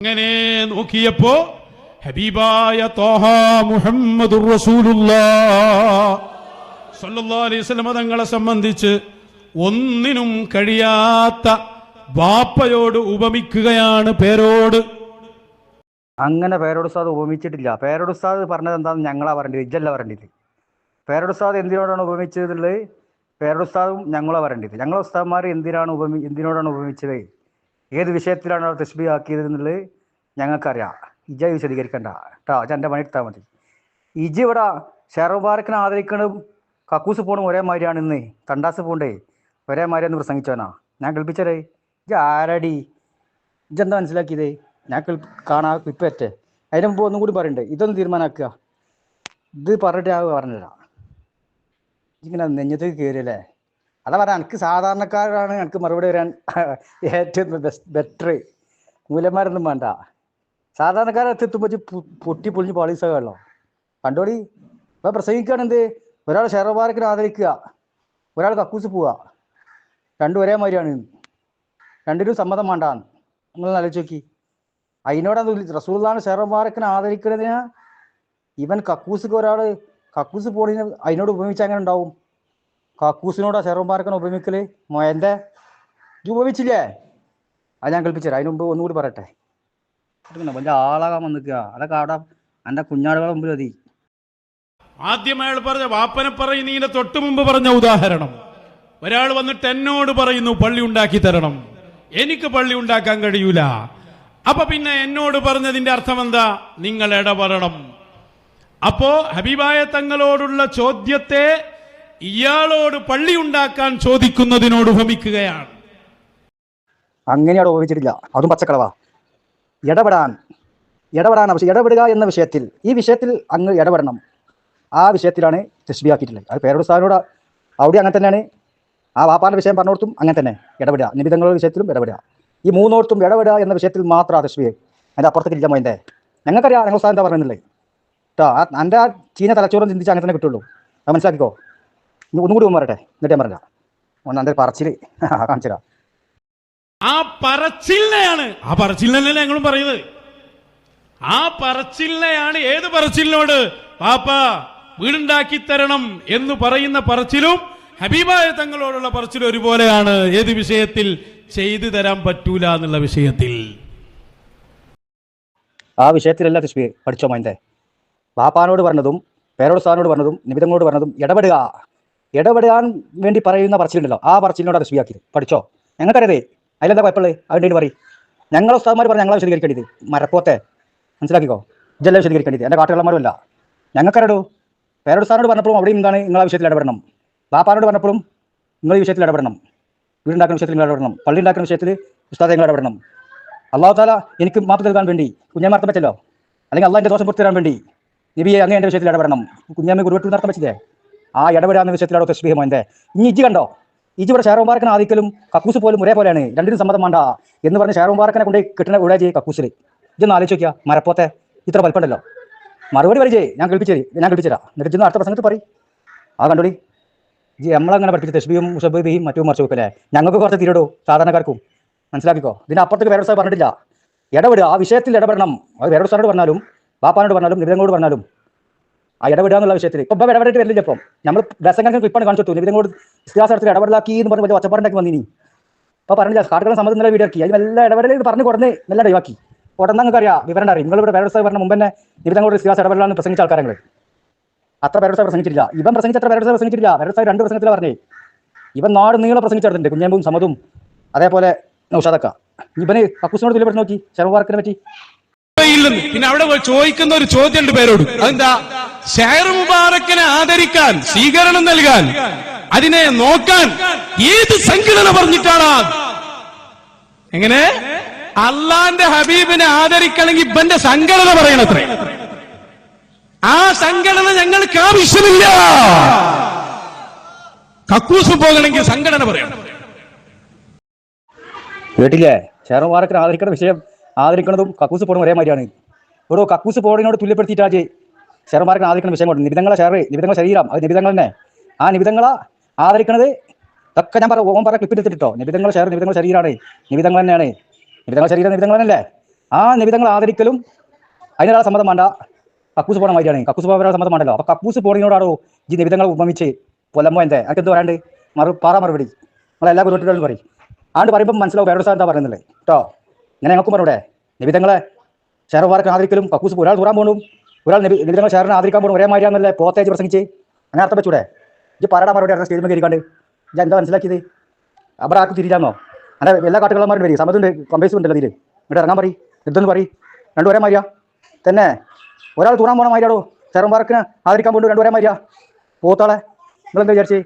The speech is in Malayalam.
അങ്ങനെ നോക്കിയപ്പോ ഹബീബായ ത്വാഹ മുഹമ്മദുർ റസൂലുള്ളാഹ് സ്വല്ലല്ലാഹു അലൈഹി വസല്ലം തങ്ങളെ സംബന്ധിച്ച് ഒന്നിനും കഴിയാത്ത ബാപ്പയോട് ഉപമിക്കുകയാണ് പേരോട്. അങ്ങനെ പേരോട് ഉസ്താദ് ഉപമിച്ചിട്ടില്ല. പേരോട് ഉസ്താദ് പറഞ്ഞത് എന്താണെന്ന് ഞങ്ങളാ പറയേണ്ടത്, ഇജ്ജല്ല പറയേണ്ടത്. പേരോട് ഉസ്താദ് എന്തിനോടാണ് ഉപമിച്ചതെന്നുള്ളത് പേരോട് ഉസ്താദും ഞങ്ങളാ പറയേണ്ടത്. ഞങ്ങളെ ഉസ്താദ്മാർ എന്തിനോടാണ് ഉപമിച്ചത്, ഏത് വിഷയത്തിലാണ് അവർ തശ്ബീഹ് ആക്കിയത് എന്നുള്ളത് ഞങ്ങൾക്കറിയാം. ഇജ്ജ വിശദീകരിക്കണ്ട കേട്ടോ, ഇജ്ജ എൻ്റെ പണി എടുത്താൽ മതി. ഇജ്ജ് ഇവിടെ ഷെയർ മുബാറക്കിനെ ആദരിക്കണതും കക്കൂസ് പോണും ഒരേ മാതിരിയാണ്. ഇന്ന് തണ്ടാസ് പോണ്ടേ ഒരേ മാതിരിയെന്ന് പ്രസംഗിച്ചവനാ ഞാൻ കേൾപ്പിച്ചതേ. ഇജ്ജ് ആരടി, ഇജ്ജെന്താ മനസ്സിലാക്കിയത്? ഞാൻ കാണാ ക്ലിപ്പ് പറ്റേ. അതിന് മുമ്പ് ഒന്നും കൂടി പറയണ്ടേ, ഇതൊന്ന് തീരുമാനമാക്കുക. ഇത് പറഞ്ഞിട്ട് ഞാൻ പറഞ്ഞുതരാം. ഇങ്ങനെ നെഞ്ഞത്തേക്ക് കയറിയല്ലേ, അതാ പറയാം. എനിക്ക് സാധാരണക്കാരാണ് എനിക്ക് മറുപടി വരാൻ ഏറ്റവും ബെറ്റർ. മൂലന്മാരൊന്നും വേണ്ട. സാധാരണക്കാരെ എത്തുമ്പോൾ പൊട്ടി പൊളിഞ്ഞ് പോളീസാകല്ലോ കണ്ടോടി. ഇപ്പം പ്രസംഗിക്കുകയാണ് എന്ത്, ഒരാൾ ഷെയർ മുബാറക്കിനെ ആദരിക്കുക, ഒരാൾ കക്കൂസ് പോവുക, രണ്ടും ഒരേ മാതിരിയാണ്. രണ്ടിനും സമ്മതം വേണ്ടാന്ന് നിങ്ങൾ ആലോചിച്ച് നോക്കി. അതിനോടാണ് റസൂലുള്ളാഹിനെ ഷെയർ മുബാറക്കിനെ ആദരിക്കുന്നതിന് ഇവൻ ഒരാൾ കക്കൂസ് പോണതിന് അതിനോട് ഉപമിച്ചാൽ അങ്ങനെ ഉണ്ടാവും? കക്കൂസിനോടാ ഷെയർ മുബാറക്കിനെ ഉപമിക്കല്? മോയൻ്റെ ഇത് ഉപമിച്ചില്ലേ? അത് ഞാൻ കേൾപ്പിച്ചുതരാം. അതിന് മുമ്പ് ഒന്നുകൂടി പറയട്ടെ. വലിയ ആളാകാൻ വന്നിക്കുക, അതൊക്കെ അവിടെ എൻ്റെ കുഞ്ഞാടുകളെ മുമ്പിൽ മതി. ആദ്യം അയാൾ പറഞ്ഞ വാപ്പനെ പറയുന്നതിന്റെ തൊട്ട് മുമ്പ് പറഞ്ഞ ഉദാഹരണം, ഒരാൾ വന്നിട്ട് എന്നോട് പറയുന്നു പള്ളി ഉണ്ടാക്കി തരണം, എനിക്ക് പള്ളി ഉണ്ടാക്കാൻ കഴിയൂല. അപ്പൊ പിന്നെ എന്നോട് പറഞ്ഞതിന്റെ അർത്ഥം എന്താ? നിങ്ങൾ ഇടപെടണം. അപ്പോ ഹബീബായ തങ്ങളോടുള്ള ചോദ്യത്തെ ഇയാളോട് പള്ളി ഉണ്ടാക്കാൻ ചോദിക്കുന്നതിനോട് ഉപമിക്കുകയാണ്. അങ്ങനെയാണ് ഉപയോഗിച്ചിട്ടില്ല, അതും പച്ചക്കളവാ. ഇടപെടാൻ പക്ഷെ ഇടപെടുക എന്ന വിഷയത്തിൽ, ഈ വിഷയത്തിൽ അങ്ങ് ഇടപെടണം, ആ വിഷയത്തിലാണ് തശ്ബീഹ് ആക്കിയിട്ടുള്ളത്. അത് പേരോട് ഉസ്താദിനോട് അവിടെ അങ്ങനെ തന്നെയാണ്. ആ വാപ്പാന്റെ വിഷയം പറഞ്ഞോടത്തും അങ്ങനെ തന്നെ ഇടപെടുക, നിബിധങ്ങളുടെ വിഷയത്തിലും ഇടപെടുക. ഈ മൂന്നോടത്തും ഇടപെടുക എന്ന വിഷയത്തിൽ മാത്രമാണ് തശ്ബീഹ്. അതിൻ്റെ അപ്പുറത്തേക്ക് ഇല്ല മോൻ്റെ. ഞങ്ങൾക്കറിയാം ഞങ്ങൾ ഉസ്താദ് എന്താ പറയുന്നില്ലേ കേട്ടോ. എൻ്റെ ആ ചീന തലച്ചോറും ചിന്തിച്ച് അങ്ങനെ തന്നെ കിട്ടുള്ളൂ. അത് മനസ്സിലാക്കിക്കോ. ഇനി ഒന്നും കൂടി പറയട്ടെ, എന്നിട്ട് ഞാൻ പറഞ്ഞ എൻ്റെ പറച്ചിൽ കാണിച്ചു തരാം. ആ പറച്ചിലിനെയാണ് ഞങ്ങളും പറയുന്നത്. ആ പറച്ചിലിനെയാണ്. ഏത് പറച്ചിലിനോട്? പാപ്പ വീടുണ്ടാക്കി തരണം എന്ന് പറയുന്ന പറച്ചിലും ഹബീബായ തങ്ങളോടുള്ള പറച്ചിലും ഒരുപോലെയാണ്. ഏത് വിഷയത്തിൽ? ചെയ്തു തരാൻ പറ്റൂല എന്നുള്ള വിഷയത്തിൽ. ആ വിഷയത്തിലല്ല തശ്ബീഹ്. പഠിച്ചോ മോൻ്റെ. പാപ്പാനോട് പറഞ്ഞതും പേരോട് ഉസ്താദിനോട് പറഞ്ഞതും നിബിധങ്ങളോട് പറഞ്ഞതും ഇടപെടാൻ വേണ്ടി പറയുന്ന പറച്ചിലുണ്ടല്ലോ, ആ പറച്ചിലിനോട് തശ്ബീഹ് ആക്കിയത്. പഠിച്ചോ. ഞങ്ങൾക്കറിയതേ, അതിലെന്താ കുഴപ്പമുള്ളത്? അതിൻ്റെ പറയും. ഞങ്ങളെ ഉസ്താദ്മാർ പറഞ്ഞ് ഞങ്ങളെ വിശദീകരിക്കേണ്ടത്. മരപ്പോത്തെ മനസ്സിലാക്കിക്കോ. ഇതെല്ലാം വിശദീകരിക്കേണ്ടത് എൻ്റെ കാട്ടുകള്ളന്മാരും അല്ല. ഞങ്ങൾക്കറിയടൂ. പേരോട് ഉസ്താദിനോട് പറഞ്ഞപ്പോഴും അവിടെയും എന്താണ്, നിങ്ങളെ വിഷയത്തിൽ ഇടപെടണം. ബാപ്പാനോട് പറഞ്ഞപ്പോഴും നിങ്ങൾ ഈ വിഷയത്തിൽ ഇടപെടണം. വീടുണ്ടാക്കുന്ന വിഷയത്തിൽ നിങ്ങൾ ഇടപെടണം. പള്ളി ഉണ്ടാക്കുന്ന വിഷയത്തിൽ ഉസ്താദ് നിങ്ങൾ ഇടപെടണം. അള്ളാഹു താല എനിക്ക് മാപ്പ് നൽകാൻ വേണ്ടി കുഞ്ഞാമ്മ അർത്ഥം പറ്റല്ലോ, അല്ലെങ്കിൽ അള്ളാഹിൻ്റെ ദോഷം പുറത്തു തരാൻ വേണ്ടി നബിയെ അങ്ങ് എൻ്റെ വിഷയത്തിൽ ഇടപെടണം. കുഞ്ഞാമ്മ ഗുരുവെട്ടിൽ നടത്താൻ പറ്റില്ലേ? ആ ഇടപെടാവുന്ന വിഷയത്തിലാണോ തശ്ബീഹ് മോൻ്റെ? ഇനി ഇജ്ജ് കണ്ടോ, ഇജ്ജ് ഇവിടെ ഷെയർ മുബാറക്കിനെ ആദിക്കലും കക്കൂസ് പോലും ഒരേപോലെയാണ്, രണ്ടിനും സമ്മതം വേണ്ട എന്ന് പറഞ്ഞ് ഷെയർ മുബാറക്കിനെ കൊണ്ട് കിട്ടുന്ന ഇവിടെ ചെയ്യും കക്കൂസിൽ. ഇതൊന്ന് ആലോചിച്ച് നോക്കിയാൽ മരപ്പോത്തെ ഇത്ര വലിപ്പമുണ്ടല്ലോ. മറുപടി പരിചയ ഞാൻ കേൾപ്പിച്ചുതരാം. എന്നിട്ട് ഇന്ന് അടുത്ത പ്രസംഗത്ത് പറയും. ആ കണ്ടോടി, നമ്മളങ്ങനെ പഠിപ്പിച്ച് തശ്ബീഹും മുസബ്ബിഹും മറ്റും മറിച്ച് വെക്കല്ലേ. ഞങ്ങൾക്ക് കുറച്ച് തീരടോ സാധാരണക്കാർക്കും. മനസ്സിലാക്കിക്കോ. ഇതിൻ്റെ അപ്പുറത്തേക്ക് വേറെ സാർ പറഞ്ഞിട്ടില്ല. ഇടപെടുക, ആ വിഷയത്തിൽ ഇടപെടണം. അത് വേറെ സാറിനോട് പറഞ്ഞാലും ബാപ്പാനോട് പറഞ്ഞാലും നിബിധങ്ങളോട് പറഞ്ഞാലും ആ ഇടപെടുക എന്നുള്ള വിഷയത്തിൽ ഇപ്പം ഇടപെടിട്ട് വരില്ല. ഇപ്പം നമ്മൾ ദശകണക്കിന് ക്ലിപ്പാണ് കാണിച്ചു കൊടുത്തു. നിബിധങ്ങളോട് ഇസ്തിഹാസത്തിൽ ഇടപെടലാക്കി എന്ന് പറഞ്ഞ് വലിയ ഒച്ചപ്പാടുണ്ടാക്കി വന്നിനി. ഇപ്പോൾ പറഞ്ഞില്ല, കാട്ടുകളും സമ്മതം ഇന്നലെ വീഡിയോ ആക്കി. അതിൽ എല്ലാ ഇടപെടലും പറഞ്ഞ് കൊടുന്ന് നല്ല ഒഴിവാക്കി. ഉടനെ നിങ്ങൾക്ക് അറിയാം, വിവരം അറിയും. നിങ്ങളിവിടെ വേറെ സാർ പറഞ്ഞ മുമ്പ് തന്നെ നിബിധങ്ങളോട് ഇസ്തിഹാസ ഇടപെടലാന്ന് പ്രസംഗിച്ച ആൾക്കാരങ്ങൾ അത്ര പേരോട് സാർ പ്രസംഗിച്ചിട്ടില്ല. ഇവൻ പ്രസംഗിച്ച അത്ര പേരോട് സാർ പ്രസംഗിച്ചിട്ടില്ല. വേറെ സാർ 2 പ്രസംഗത്തിലാണ് പറഞ്ഞേ. ഇവൻ നാട് നീളെ പ്രസംഗിച്ചിട്ടുണ്ട്. കുഞ്ഞാമ്പും സമതും അതേപോലെ നൗഷാദക്ക. ഇവന് കക്കൂസിനോട് തുല്യപ്പെടുത്തി നോക്കി ഷെയർ മുബാറക്കിനെ പറ്റി. പിന്നെ അവിടെ ചോദിക്കുന്ന ഒരു ചോദ്യം ഉണ്ട് പേരോട്. അതെന്താ? ഷെയർ മുബാറക്കിനെ ആദരിക്കാൻ, സ്വീകരണം നൽകാൻ, അതിനെ നോക്കാൻ ഏത് സംഘടന പറഞ്ഞിട്ടാണ്? എങ്ങനെ? അള്ളാന്റെ ഹബീബിനെ ആദരിക്കണമെങ്കിൽ ഇവന്റെ സംഘടന പറയണത്രേ. ആ സംഘടന ഞങ്ങൾക്ക് ആവശ്യമില്ല. കക്കൂസ് പോകണമെങ്കിൽ സംഘടന പറയണം. കേട്ടില്ലേ? ഷെയർ മുബാറക്കിനെ ആദരിക്കുന്ന വിഷയം ആദരിക്കുന്നതും കക്കൂസ് പോകണം ഒരേ മാതിരിയാണ്. ഓരോ കക്കൂസ് പോടിനോട് തുല്യപ്പെടുത്തിയിട്ടാണ് ഷെയർ മുബാറക്കിനെ ആദരിക്കുന്ന വിഷയം കൊണ്ട്. നിബിധങ്ങളെ നിബിധങ്ങളെ ശരീരം, അത് നിബിധങ്ങൾ തന്നെ. ആ നിബിധങ്ങളെ ആദരിക്കുന്നത് ഇതൊക്കെ ഞാൻ ഓൻ പറഞ്ഞ ക്ലിപ്പ് എടുത്തിട്ടോ. നിബിധങ്ങളെ നിബിധങ്ങൾ ശരീരമാണ്, നിബിധങ്ങൾ തന്നെയാണ്. നിബിധങ്ങൾ ശരീരം നിബിധങ്ങൾ തന്നെയല്ലേ? ആ നിബിധങ്ങൾ ആദരിക്കലും അതിനൊരാളെ സമ്മതം വേണ്ട. കക്കൂസ് പോകണ മാതിരിയാണ്. കക്കൂസ് പോകാൻ സമ്മതം വേണ്ടല്ലോ. അപ്പൊ കക്കൂസ് പോണതിനോടാണോ ഈ നിബിധങ്ങൾ ഉപമിച്ച് പൊലമ്മോ എന്തേ അതൊക്കെ എന്ത് പറയാണ്ട് മറുപടി നമ്മളെല്ലാ കുരുട്ടികളും പറയും. ആണ്ട് പറയുമ്പോൾ മനസ്സിലാവും പേരോട് സാർ എന്താ പറയുന്നില്ലേ കേട്ടോ. ഇങ്ങനെ ഞങ്ങൾക്കും പറയൂടെ നിബിധങ്ങളെ ഷെയർമാർക്ക് ആദരിക്കലും കക്കൂസ് ഒരാൾ തൂറാൻ പോകണം, ഒരാൾ നിബിധങ്ങൾ ഷെയറിനെ ആദരിക്കാൻ പോകണം, ഒരേ മാതിരിയാണെന്നല്ലേ പോത്തേജ് പ്രസംഗിച്ച് അങ്ങനെ അർത്ഥം വെച്ചൂടെ? ഈ പറയടാ മറുപടി അറിയാൻ സ്റ്റേജിൽ കയറിക്കാണ്ട് ഞാൻ എന്താ മനസ്സിലാക്കിയത്? അവിടെ ആർക്കും തിരിച്ചാന്നോ? അങ്ങനെ എല്ലാ കാട്ടുകളന്മാരും വരും, സമ്മതമുണ്ട്, കമ്പേഴ്സും ഉണ്ടല്ലോ ഇതിൽ. എന്നിട്ട് ഇറങ്ങാൻ പറയും, ഇതൊന്നും പറയും. രണ്ടുപേരെ മാതിരിയാ തന്നെ. ഒരാൾ തൂറാൻ പോകണ മാതിരിയാടോ, ഷെയർമാർക്കിന് ആദരിക്കാൻ പോകുന്നു, രണ്ടുപേരെ മാതിരിയാ പോത്താളെ. നിങ്ങളെന്താ വിചാരിച്ചേ?